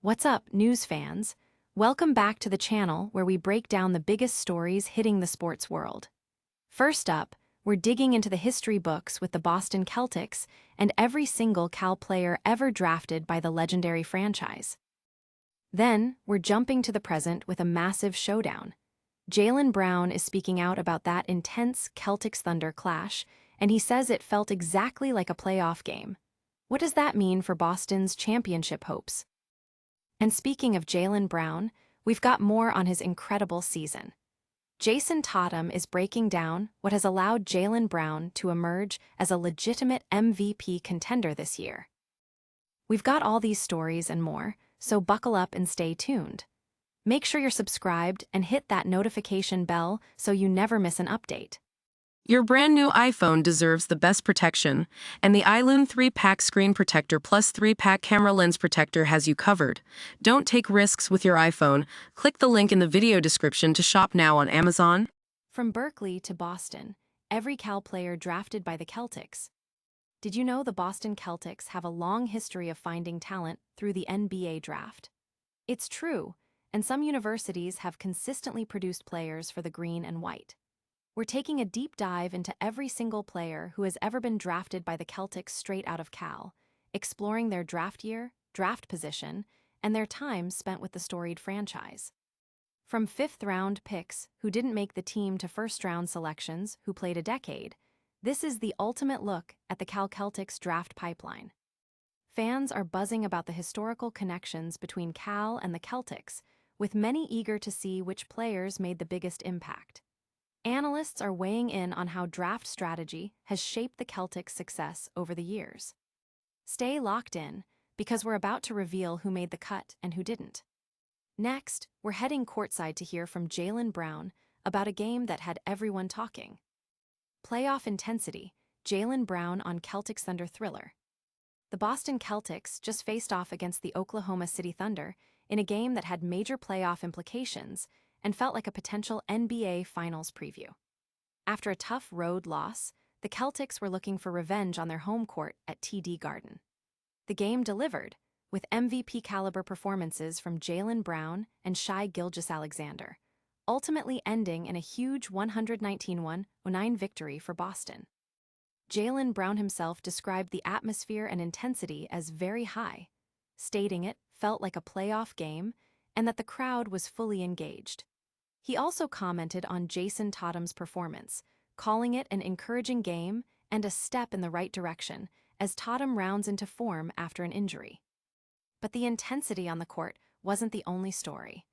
What's up, news fans? Welcome back to the channel where we break down the biggest stories hitting the sports world. First up, we're digging into the history books with the Boston Celtics and every single Cal player ever drafted by the legendary franchise. Then, we're jumping to the present with a massive showdown. Jaylen Brown is speaking out about that intense Celtics-Thunder clash, and he says it felt exactly like a playoff game. What does that mean for Boston's championship hopes? And speaking of Jaylen Brown, we've got more on his incredible season. Jayson Tatum is breaking down what has allowed Jaylen Brown to emerge as a legitimate MVP contender this year. We've got all these stories and more, so buckle up and stay tuned. Make sure you're subscribed and hit that notification bell so you never miss an update. Your brand new iPhone deserves the best protection, and the iLume 3-Pack Screen Protector plus 3-Pack Camera Lens Protector has you covered. Don't take risks with your iPhone. Click the link in the video description to shop now on Amazon. From Berkeley to Boston, every Cal player drafted by the Celtics. Did you know the Boston Celtics have a long history of finding talent through the NBA draft? It's true, and some universities have consistently produced players for the green and white. We're taking a deep dive into every single player who has ever been drafted by the Celtics straight out of Cal, exploring their draft year, draft position, and their time spent with the storied franchise. From fifth-round picks who didn't make the team to first-round selections who played a decade, this is the ultimate look at the Cal Celtics draft pipeline. Fans are buzzing about the historical connections between Cal and the Celtics, with many eager to see which players made the biggest impact. Analysts are weighing in on how draft strategy has shaped the Celtics' success over the years. Stay locked in, because we're about to reveal who made the cut and who didn't. Next, we're heading courtside to hear from Jaylen Brown about a game that had everyone talking. Playoff intensity, Jaylen Brown on Celtics Thunder thriller. The Boston Celtics just faced off against the Oklahoma City Thunder in a game that had major playoff implications and felt like a potential NBA Finals preview. After a tough road loss, the Celtics were looking for revenge on their home court at TD Garden. The game delivered, with MVP-caliber performances from Jaylen Brown and Shai Gilgeous-Alexander, ultimately ending in a huge 119-109 victory for Boston. Jaylen Brown himself described the atmosphere and intensity as very high, stating it felt like a playoff game and that the crowd was fully engaged. He also commented on Jayson Tatum's performance, calling it an encouraging game and a step in the right direction as Tatum rounds into form after an injury. But the intensity on the court wasn't the only story.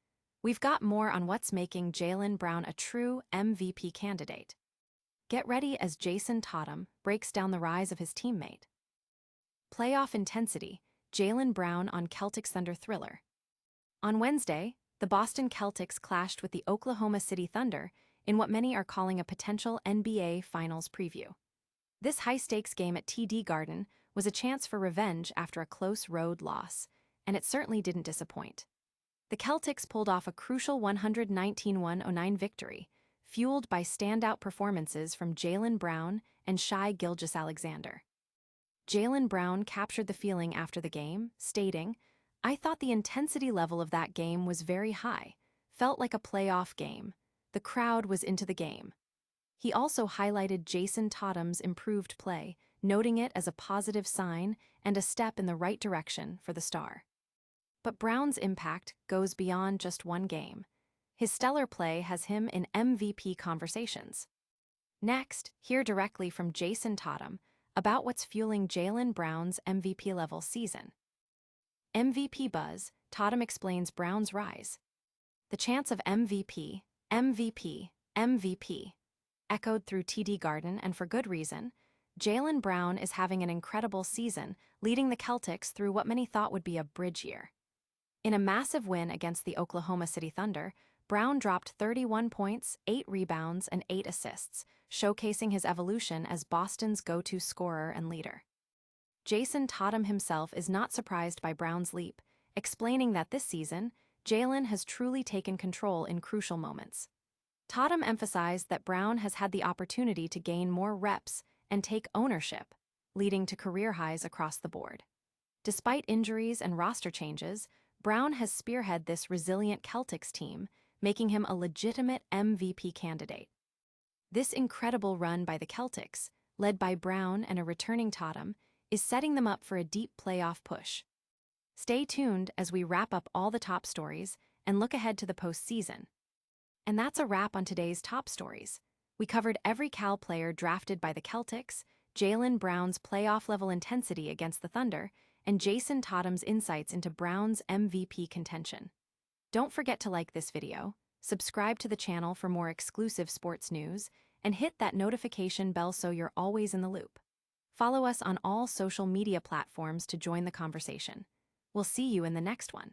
We've got more on what's making Jaylen Brown a true MVP candidate. Get ready as Jayson Tatum breaks down the rise of his teammate. Playoff intensity, Jaylen Brown on Celtics Thunder thriller. On Wednesday, the Boston Celtics clashed with the Oklahoma City Thunder in what many are calling a potential NBA Finals preview. This high-stakes game at TD Garden was a chance for revenge after a close road loss, and it certainly didn't disappoint. The Celtics pulled off a crucial 119-109 victory, fueled by standout performances from Jaylen Brown and Shai Gilgeous-Alexander. Jaylen Brown captured the feeling after the game, stating, "I thought the intensity level of that game was very high, felt like a playoff game. The crowd was into the game." He also highlighted Jayson Tatum's improved play, noting it as a positive sign and a step in the right direction for the star. But Brown's impact goes beyond just one game. His stellar play has him in MVP conversations. Next, hear directly from Jayson Tatum about what's fueling Jaylen Brown's MVP-level season. MVP buzz, Tatum explains Brown's rise. The chants of MVP, MVP, MVP, echoed through TD Garden, and for good reason. Jaylen Brown is having an incredible season, leading the Celtics through what many thought would be a bridge year. In a massive win against the Oklahoma City Thunder, Brown dropped 31 points, 8 rebounds, and 8 assists, showcasing his evolution as Boston's go-to scorer and leader. Jayson Tatum himself is not surprised by Brown's leap, explaining that this season, Jaylen has truly taken control in crucial moments. Tatum emphasized that Brown has had the opportunity to gain more reps and take ownership, leading to career highs across the board. Despite injuries and roster changes, Brown has spearheaded this resilient Celtics team, making him a legitimate MVP candidate. This incredible run by the Celtics, led by Brown and a returning Tatum, is setting them up for a deep playoff push. Stay tuned as we wrap up all the top stories and look ahead to the postseason. And that's a wrap on today's top stories. We covered every Cal player drafted by the Celtics, Jaylen Brown's playoff-level intensity against the Thunder, and Jayson Tatum's insights into Brown's MVP contention. Don't forget to like this video, subscribe to the channel for more exclusive sports news, and hit that notification bell so you're always in the loop. Follow us on all social media platforms to join the conversation. We'll see you in the next one.